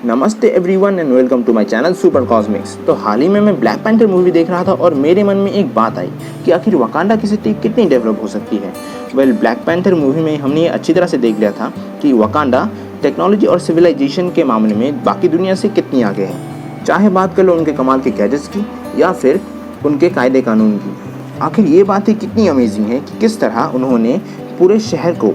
नमस्ते everyone and welcome to my channel super cosmics. तो हाल ही में मैं ब्लैक पैंथर मूवी देख रहा था और मेरे मन में एक बात आई कि आखिर वकांडा की सिटी कितनी डेवलप हो सकती है। ब्लैक पैंथर मूवी में हमने ये अच्छी तरह से देख लिया था कि वकांडा टेक्नोलॉजी और सिविलाइजेशन के मामले में बाकी दुनिया से कितनी आगे है, चाहे बात कर लो उनके कमाल के गैजेट्स की या फिर उनके कायदे कानून की। आखिर ये बातें कितनी अमेजिंग है कि किस तरह उन्होंने पूरे शहर को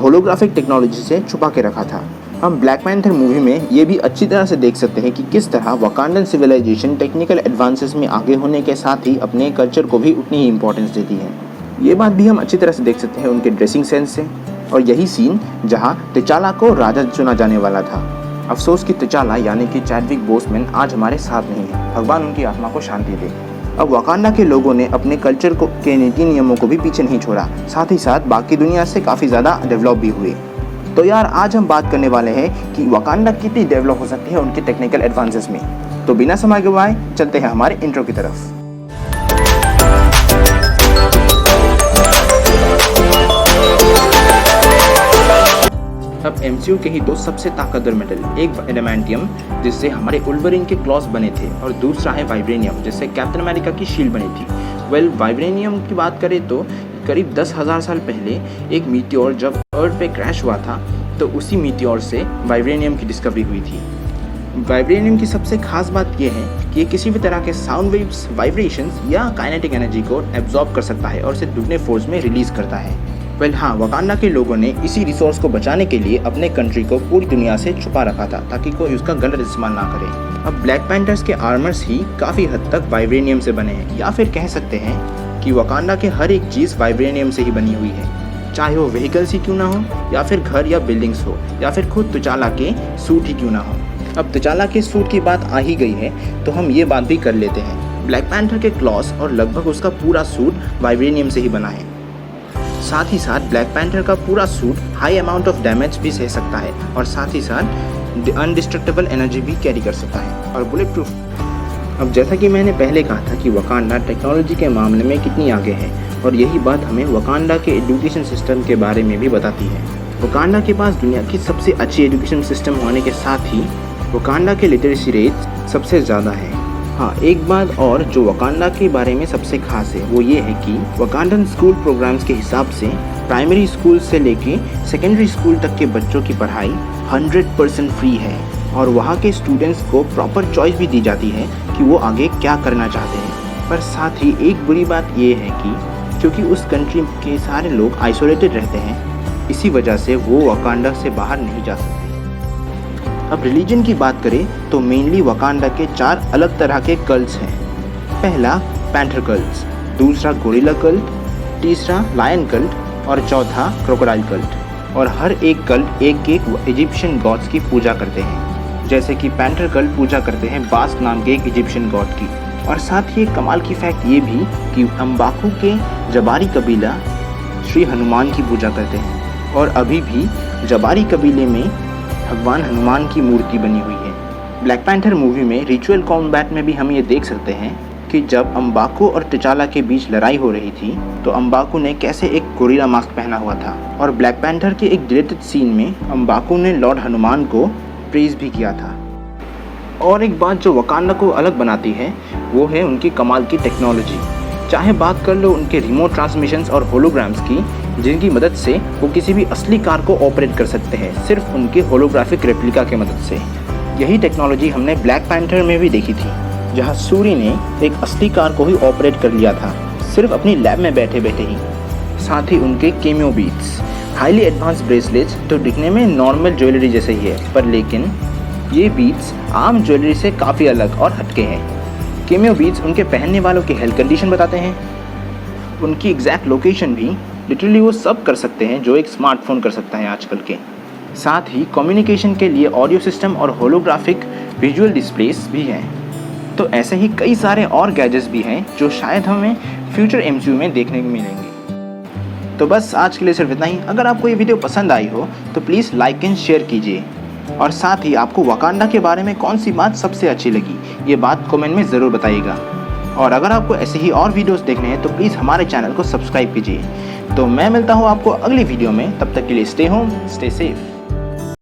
होलोग्राफिक टेक्नोलॉजी से छुपा के रखा था। हम ब्लैक पैंथर मूवी में ये भी अच्छी तरह से देख सकते हैं कि किस तरह वकांडन सिविलाइजेशन टेक्निकल एडवांसेस में आगे होने के साथ ही अपने कल्चर को भी उतनी ही इंपॉर्टेंस देती है। ये बात भी हम अच्छी तरह से देख सकते हैं उनके ड्रेसिंग सेंस से। और यही सीन जहाँ तिचाला को राजा चुना जाने वाला था। अफसोस कि तिचाला यानी कि चैडविक बोसमैन आज हमारे साथ नहीं है, भगवान उनकी आत्मा को शांति दे। अब वकांडा के लोगों ने अपने कल्चर को के नीति नियमों को भी पीछे नहीं छोड़ा, साथ ही साथ बाकी दुनिया से काफ़ी ज़्यादा डेवलप भी हुए। तो यार आज हम बात करने वाले हैं कि वकांडा कितनी डेवलप हो सकती है उनके टेक्निकल एडवांसेस में। तो बिना समय गवाए चलते हैं हमारे इंट्रो की तरफ। अब एमसीयू के ही दो सबसे ताकतवर मेटल, एक एडामेंटियम जिससे हमारे वुल्वरीन के क्लॉज बने थे और दूसरा है वाइब्रेनियम जिससे कैप्टन अमेरिका की शील्ड बनी थी। वाइब्रेनियम की बात करें तो करीब 10,000 साल पहले एक मीटियोर जब अर्थ पे क्रैश हुआ था तो उसी मीटियोर से वाइब्रेनियम की डिस्कवरी हुई थी। वाइब्रेनियम की सबसे खास बात यह है कि ये किसी भी तरह के साउंड वेव्स, वाइब्रेशंस या काइनेटिक एनर्जी को एब्जॉर्ब कर सकता है और इसे दुगने फोर्स में रिलीज करता है। हाँ, वकांडा के लोगों ने इसी रिसोर्स को बचाने के लिए अपने कंट्री को पूरी दुनिया से छुपा रखा था ताकि कोई उसका गलत इस्तेमाल ना करे। अब ब्लैक पैंथर्स के आर्मर्स ही काफ़ी हद तक वाइब्रेनियम से बने हैं, या फिर कह सकते हैं कि वकांडा के हर एक चीज़ वाइब्रेनियम से ही बनी हुई है, चाहे वो व्हीकल्स ही क्यों ना हो या फिर घर या बिल्डिंग्स हो या फिर खुद तिचाला के सूट ही क्यों ना हो। अब तिचाला के सूट की बात आ ही गई है तो हम ये बात भी कर लेते हैं, ब्लैक पैंथर के क्लॉस और लगभग उसका पूरा सूट वाइब्रेनियम से ही बना है। साथ ही साथ ब्लैक पैंथर का पूरा suit high amount of damage भी सह सकता है और साथ ही साथ अनडिस्ट्रक्टेबल एनर्जी भी कैरी कर सकता है और बुलेट प्रूफ। अब जैसा कि मैंने पहले कहा था कि वकांडा टेक्नोलॉजी के मामले में कितनी आगे है और यही बात हमें वकांडा के एजुकेशन सिस्टम के बारे में भी बताती है। वकांडा के पास दुनिया की सबसे अच्छी एजुकेशन सिस्टम होने के साथ ही वकांडा के लिटरेसी रेट सबसे ज़्यादा है। हाँ, एक बात और जो वकांडा के बारे में सबसे खास है वो ये है कि वकांडन स्कूल प्रोग्राम्स के हिसाब से प्राइमरी स्कूल से लेके सेकेंडरी स्कूल तक के बच्चों की पढ़ाई 100% फ्री है और वहाँ के स्टूडेंट्स को प्रॉपर चॉइस भी दी जाती है कि वो आगे क्या करना चाहते हैं। पर साथ ही एक बुरी बात ये है कि क्योंकि उस कंट्री के सारे लोग आइसोलेटेड रहते हैं, इसी वजह से वो वकांडा से बाहर नहीं जा सकते। अब रिलीजन की बात करें तो मेनली वकांडा के 4 अलग तरह के कल्ट्स हैं। पहला पैंथर कल्ट, दूसरा गोरिल्ला कल्ट, तीसरा लायन कल्ट और चौथा क्रोकोडाइल कल्ट। और हर एक कल्ट एक एक इजिप्शियन गॉड्स की पूजा करते हैं, जैसे कि पैंथर कल्ट पूजा करते हैं बास्ट नाम के एक इजिप्शियन गॉड की। और साथ ही एक कमाल की फैक्ट ये भी कि अम्बाकू के जबारी कबीला श्री हनुमान की पूजा करते हैं और अभी भी जबारी कबीले में भगवान हनुमान की मूर्ति बनी हुई है। ब्लैक पैंथर मूवी में रिचुअल कॉम्बैट में भी हम ये देख सकते हैं कि जब अम्बाकू और तिचाला के बीच लड़ाई हो रही थी तो अम्बाकू ने कैसे एक गोरिल्ला मास्क पहना हुआ था। और ब्लैक पैंथर के एक डिलीटेड सीन में अम्बाकू ने लॉर्ड हनुमान को प्रेज भी किया था। और एक बात जो वकांडा को अलग बनाती है वो है उनकी कमाल की टेक्नोलॉजी। चाहे बात कर लो उनके रिमोट ट्रांसमिशंस और होलोग्राम्स की, जिनकी मदद से वो किसी भी असली कार को ऑपरेट कर सकते हैं सिर्फ उनके होलोग्राफिक रेप्लिका के मदद से। यही टेक्नोलॉजी हमने ब्लैक पैंथर में भी देखी थी, जहां सूरी ने एक असली कार को ही ऑपरेट कर लिया था सिर्फ अपनी लैब में बैठे बैठे ही। साथ ही उनके cameo beats, highly advance bracelets तो दिखने में नॉर्मल ज्वेलरी जैसे ही है, पर लेकिन ये बीट्स आम ज्वेलरी से काफ़ी अलग और हटके हैं। केमियो बीट्स उनके पहनने वालों की हेल्थ कंडीशन बताते हैं, उनकी एग्जैक्ट लोकेशन भी लिटरली वो सब कर सकते हैं जो एक स्मार्टफोन कर सकता है आजकल के। साथ ही कम्युनिकेशन के लिए ऑडियो सिस्टम और होलोग्राफिक विजुअल डिस्प्लेस भी हैं। तो ऐसे ही कई सारे और गैजेट्स भी हैं जो शायद हमें फ्यूचर एमसीयू में देखने को मिलेंगे। तो बस आज के लिए सिर्फ इतना ही। अगर आपको ये वीडियो पसंद आई हो तो प्लीज़ लाइक एंड शेयर कीजिए और साथ ही आपको वकांडा के बारे में कौन सी बात सबसे अच्छी लगी ये बात कमेंट में ज़रूर बताइएगा। और अगर आपको ऐसे ही और वीडियोस देखने हैं तो प्लीज़ हमारे चैनल को सब्सक्राइब कीजिए। तो मैं मिलता हूँ आपको अगली वीडियो में, तब तक के लिए स्टे होम, स्टे सेफ।